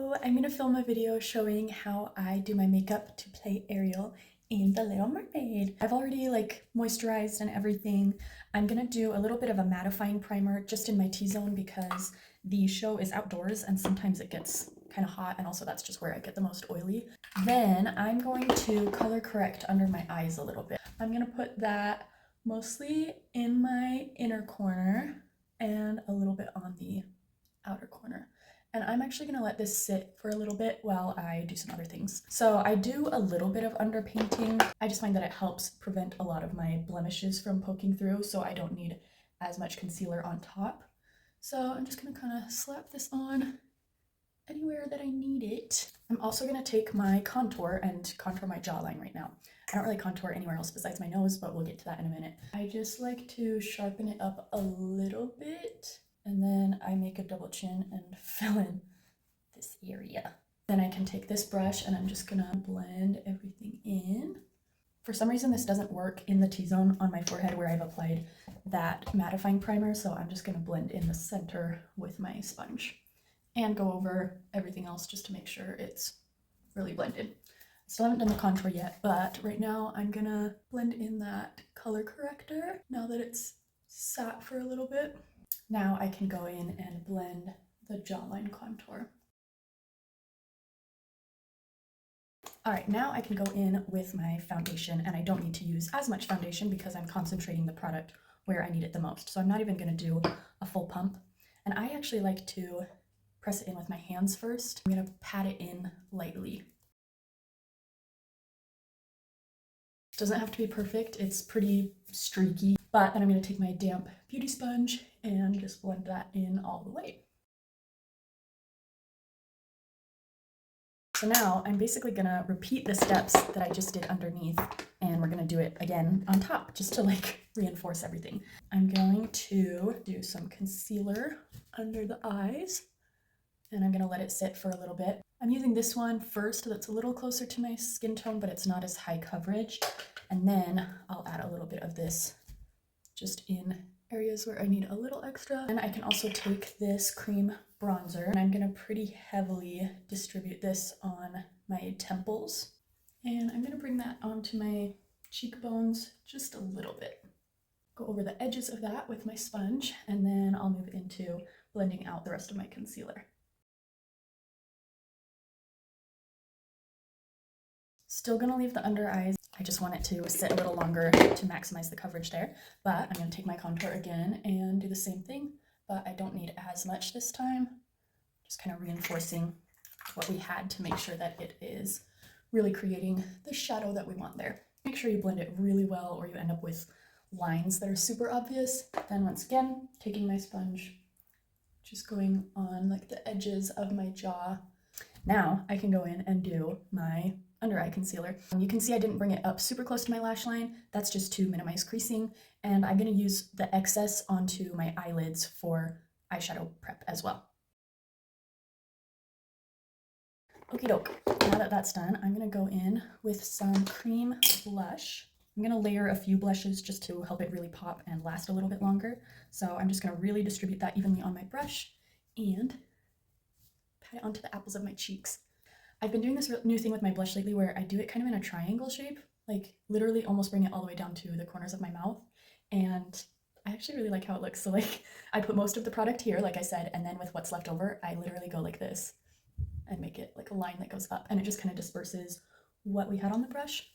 So I'm gonna film a video showing how I do my makeup to play Ariel in The Little Mermaid. I've already moisturized and everything. I'm gonna do a little bit of a mattifying primer just in my T-zone because the show is outdoors and sometimes it gets kind of hot, and also that's just where I get the most oily. Then I'm going to color correct under my eyes a little bit. I'm gonna put that mostly in my inner corner and a little bit on the outer corner. And I'm actually gonna let this sit for a little bit while I do some other things. So I do a little bit of underpainting. I just find that it helps prevent a lot of my blemishes from poking through, so I don't need as much concealer on top. So I'm just gonna kind of slap this on anywhere that I need it. I'm also gonna take my contour and contour my jawline right now. I don't really contour anywhere else besides my nose, but we'll get to that in a minute. I just like to sharpen it up a little bit, and then I make a double chin and fill in this area. Then I can take this brush and I'm just gonna blend everything in. For some reason this doesn't work in the T-zone on my forehead where I've applied that mattifying primer, so I'm just gonna blend in the center with my sponge and go over everything else just to make sure it's really blended. Still haven't done the contour yet, but right now I'm gonna blend in that color corrector now that it's sat for a little bit. Now I can go in and blend the jawline contour. All right, now I can go in with my foundation, and I don't need to use as much foundation because I'm concentrating the product where I need it the most. So I'm not even gonna do a full pump. And I actually like to press it in with my hands first. I'm gonna pat it in lightly. Doesn't have to be perfect, it's pretty streaky, but then I'm gonna take my damp beauty sponge and just blend that in all the way. So now I'm basically gonna repeat the steps that I just did underneath, and we're gonna do it again on top just to reinforce everything. I'm going to do some concealer under the eyes, and I'm gonna let it sit for a little bit. I'm using this one first that's a little closer to my skin tone, but it's not as high coverage. And then I'll add a little bit of this just in areas where I need a little extra. And I can also take this cream bronzer, and I'm gonna pretty heavily distribute this on my temples. And I'm gonna bring that onto my cheekbones just a little bit. Go over the edges of that with my sponge, and then I'll move into blending out the rest of my concealer. Still gonna leave the under eyes. I just want it to sit a little longer to maximize the coverage there, but I'm gonna take my contour again and do the same thing, but I don't need as much this time. Just kind of reinforcing what we had to make sure that it is really creating the shadow that we want there. Make sure you blend it really well or you end up with lines that are super obvious. Then once again, taking my sponge, just going on the edges of my jaw. Now I can go in and do my under eye concealer. You can see I didn't bring it up super close to my lash line. That's just to minimize creasing. And I'm gonna use the excess onto my eyelids for eyeshadow prep as well. Okie doke, now that that's done, I'm gonna go in with some cream blush. I'm gonna layer a few blushes just to help it really pop and last a little bit longer. So I'm just gonna really distribute that evenly on my brush and pat it onto the apples of my cheeks. I've been doing this new thing with my blush lately where I do it kind of in a triangle shape, literally almost bring it all the way down to the corners of my mouth. And I actually really like how it looks. So I put most of the product here, like I said, and then with what's left over, I literally go like this and make it like a line that goes up, and it just kind of disperses what we had on the brush.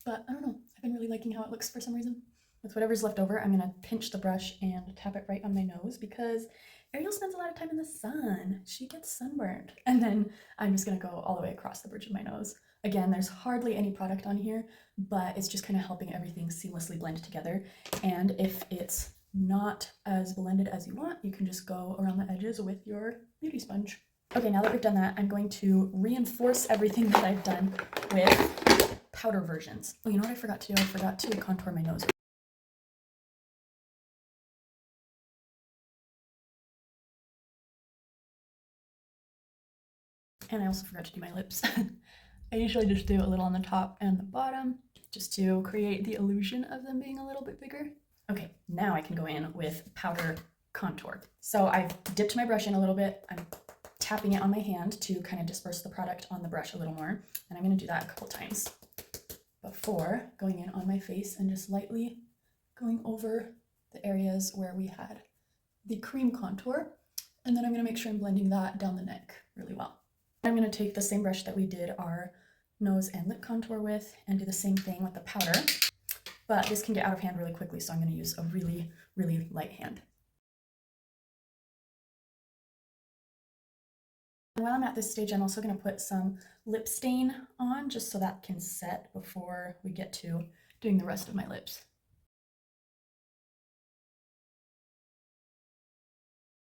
But I don't know, I've been really liking how it looks for some reason. With whatever's left over, I'm gonna pinch the brush and tap it right on my nose because Ariel spends a lot of time in the sun. She gets sunburned. And then I'm just gonna go all the way across the bridge of my nose. Again, there's hardly any product on here, but it's just kind of helping everything seamlessly blend together. And if it's not as blended as you want, you can just go around the edges with your beauty sponge. Okay, now that we've done that, I'm going to reinforce everything that I've done with powder versions. Oh, you know what I forgot to do? I forgot to contour my nose. And I also forgot to do my lips. I usually just do a little on the top and the bottom just to create the illusion of them being a little bit bigger. Okay, now I can go in with powder contour. So I've dipped my brush in a little bit. I'm tapping it on my hand to kind of disperse the product on the brush a little more. And I'm going to do that a couple times before going in on my face and just lightly going over the areas where we had the cream contour. And then I'm going to make sure I'm blending that down the neck really well. I'm going to take the same brush that we did our nose and lip contour with and do the same thing with the powder. But this can get out of hand really quickly, so I'm going to use a really, really light hand. And while I'm at this stage, I'm also going to put some lip stain on just so that can set before we get to doing the rest of my lips.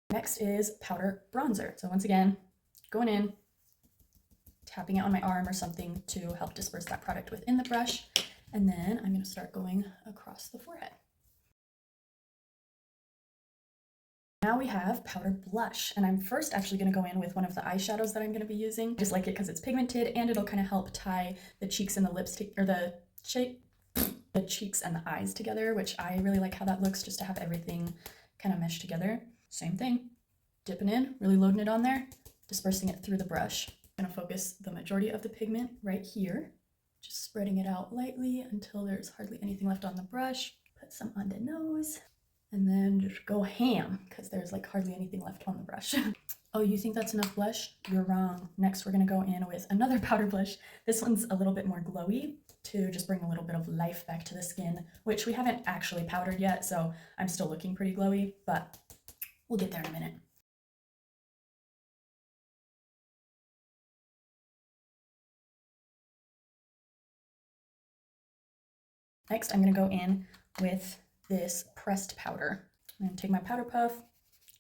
Next is powder bronzer. So once again, going in, tapping it on my arm or something to help disperse that product within the brush. And then I'm going to start going across the forehead. Now we have powder blush, and I'm first actually going to go in with one of the eyeshadows that I'm going to be using. I just like it because it's pigmented and it'll kind of help tie the cheeks and the lips or the cheeks and the eyes together, which I really like how that looks, just to have everything kind of meshed together. Same thing, dipping in, really loading it on there, dispersing it through the brush. I'm going to focus the majority of the pigment right here, just spreading it out lightly until there's hardly anything left on the brush. Put some on the nose. And then just go ham, because there's like hardly anything left on the brush. Oh, you think that's enough blush? You're wrong. Next, we're gonna go in with another powder blush. This one's a little bit more glowy to just bring a little bit of life back to the skin, which we haven't actually powdered yet, so I'm still looking pretty glowy, but we'll get there in a minute. Next, I'm gonna go in with this pressed powder. I'm going to take my powder puff,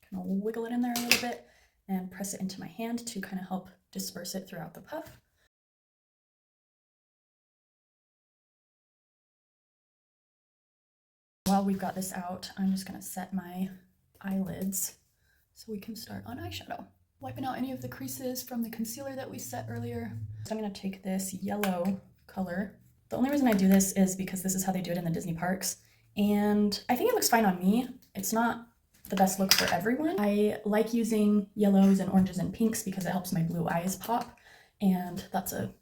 kind of wiggle it in there a little bit, and press it into my hand to kind of help disperse it throughout the puff. While we've got this out, I'm just going to set my eyelids so we can start on eyeshadow. Wiping out any of the creases from the concealer that we set earlier. So I'm going to take this yellow color. The only reason I do this is because this is how they do it in the Disney parks. And I think it looks fine on me. It's not the best look for everyone. I like using yellows and oranges and pinks because it helps my blue eyes pop, and that's a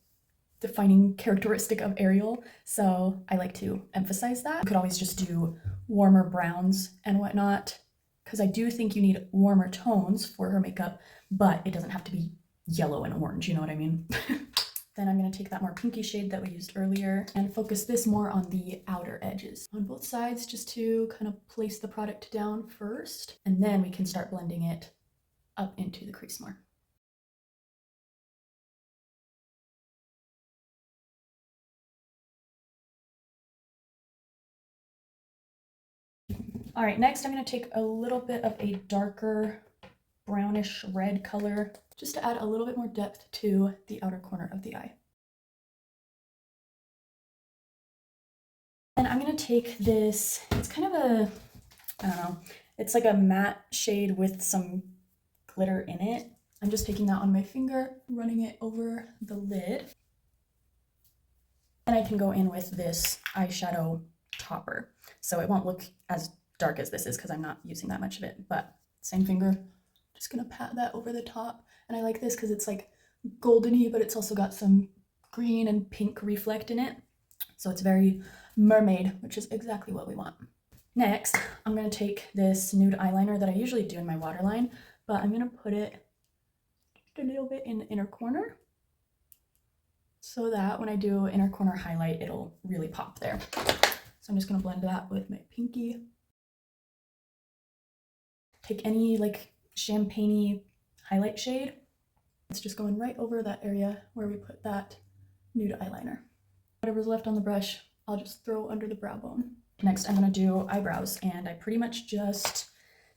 defining characteristic of Ariel, so I like to emphasize that. You could always just do warmer browns and whatnot, because I do think you need warmer tones for her makeup, but it doesn't have to be yellow and orange, you know what I mean? Then I'm going to take that more pinky shade that we used earlier and focus this more on the outer edges on both sides, just to kind of place the product down first, and then we can start blending it up into the crease more. All right, next I'm going to take a little bit of a darker brownish red color just to add a little bit more depth to the outer corner of the eye. And I'm going to take this, it's kind of a, I don't know, it's like a matte shade with some glitter in it. I'm just taking that on my finger, running it over the lid. And I can go in with this eyeshadow topper, so it won't look as dark as this is because I'm not using that much of it, but same finger, just gonna pat that over the top. And I like this because it's like goldeny, but it's also got some green and pink reflect in it, so it's very mermaid, which is exactly what we want. Next, I'm gonna take this nude eyeliner that I usually do in my waterline, but I'm gonna put it just a little bit in the inner corner so that when I do inner corner highlight, it'll really pop there. So I'm just gonna blend that with my pinky. Take any like champagne-y highlight shade. It's just going right over that area where we put that nude eyeliner. Whatever's left on the brush, I'll just throw under the brow bone. Next, I'm gonna do eyebrows, and I pretty much just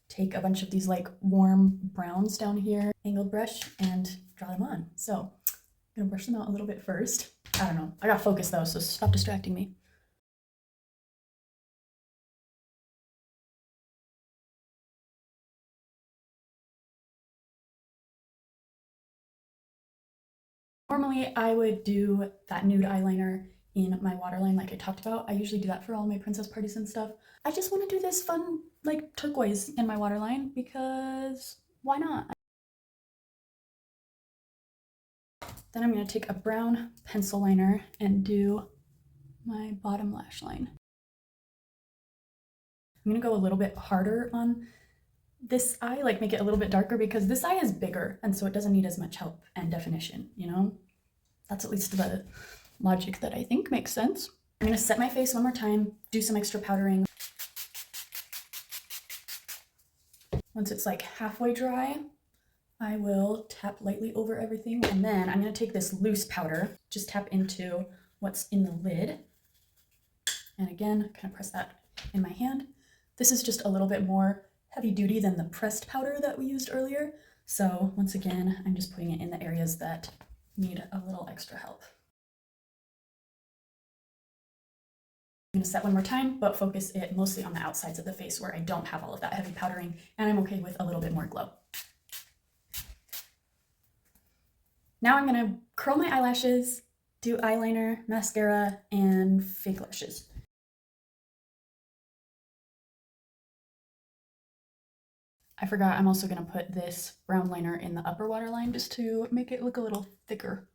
take a bunch of these like warm browns down here, angled brush, and draw them on. So I'm gonna brush them out a little bit first. I don't know, I got focus though, so stop distracting me. Normally, I would do that nude eyeliner in my waterline like I talked about. I usually do that for all my princess parties and stuff. I just want to do this fun like turquoise in my waterline because why not? Then I'm going to take a brown pencil liner and do my bottom lash line. I'm going to go a little bit harder on this eye, like make it a little bit darker, because this eye is bigger and so it doesn't need as much help and definition, you know? That's at least the logic that I think makes sense. I'm going to set my face one more time, do some extra powdering. Once it's like halfway dry, I will tap lightly over everything, and then I'm going to take this loose powder, just tap into what's in the lid, and again, kind of press that in my hand. This is just a little bit more heavy duty than the pressed powder that we used earlier, so once again, I'm just putting it in the areas that need a little extra help. I'm going to set one more time, but focus it mostly on the outsides of the face where I don't have all of that heavy powdering, and I'm okay with a little bit more glow. Now I'm going to curl my eyelashes, do eyeliner, mascara, and fake lashes. I forgot I'm also going to put this brown liner in the upper waterline just to make it look a little thicker.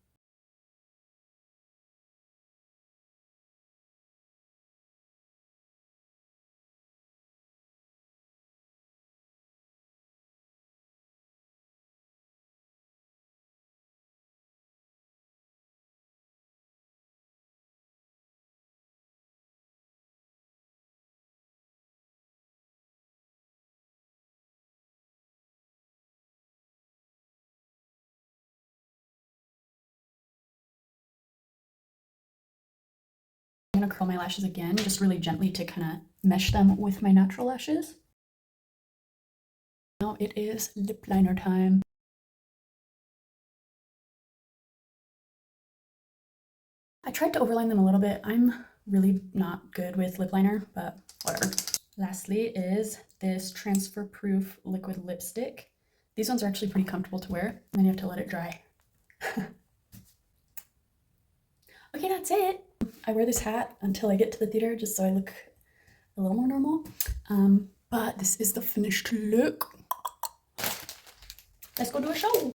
I'm going to curl my lashes again, just really gently to kind of mesh them with my natural lashes. Now it is lip liner time. I tried to overline them a little bit. I'm really not good with lip liner, but whatever. Lastly is this transfer proof liquid lipstick. These ones are actually pretty comfortable to wear, and then you have to let it dry. Okay, that's it. I wear this hat until I get to the theater just so I look a little more normal. But this is the finished look. Let's go do a show.